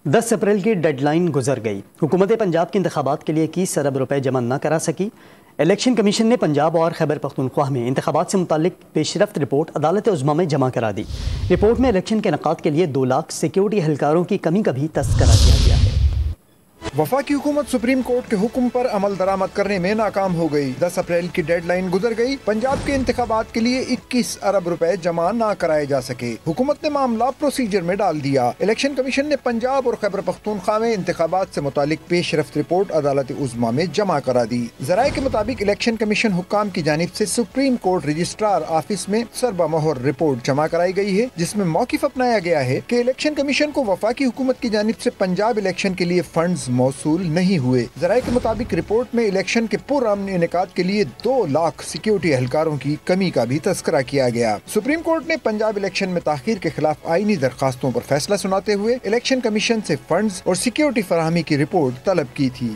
10 April کی dead line گزر گئی۔ حکومت پنجاب کے انتخابات کے لیے 21 ارب روپے جمع نہ کرا سکی۔ الیکشن کمیشن نے پنجاب اور خیبر پختونخوا میں انتخابات سے متعلق پیش رفت رپورٹ عدالت عظمیٰ میں جمع کرا دی۔ رپورٹ میں الیکشن کے انعقاد کے لیے 2 لاکھ سیکیورٹی اہلکاروں کی کمی کا بھی تذکرہ کیا گیا ہے۔ وفاقی حکومت سپریم کورٹ کے حکم پر عمل درآمد کرنے میں ناکام ہو گئی۔ 10 اپریل کی ڈیڈ لائن گزر گئی۔ پنجاب کے انتخابات کے لیے 21 ارب روپے جمع نہ کرائے جا سکے۔ حکومت نے معاملہ پروسیجر میں ڈال دیا۔ الیکشن کمیشن نے پنجاب اور خیبر پختونخوا میں انتخابات سے متعلق پیش رفت رپورٹ عدالت عظمیٰ میں جمع کرا دی۔ ذرائع کے مطابق الیکشن کمیشن حکام کی جانب سے سپریم کورٹ رجسٹرار آفس میں سربہ مہر رپورٹ جمع کرائی گئی ہے، جس میں موقف اپنایا گیا ہے کہ الیکشن کمیشن کو وفاقی حکومت کی جانب سے پنجاب الیکشن کے لیے فنڈز موصول نہیں ہوئے۔ ذرائع کے مطابق رپورٹ میں الیکشن کے پرامن انعقاد کے لیے 2 لاکھ سیکیورٹی اہلکاروں کی کمی کا بھی تذکرہ کیا گیا۔ سپریم کورٹ نے پنجاب الیکشن میں تاخیر کے خلاف آئینی درخواستوں پر فیصلہ سناتے ہوئے الیکشن کمیشن سے فنڈز اور سیکیورٹی فراہمی کی رپورٹ طلب کی تھی۔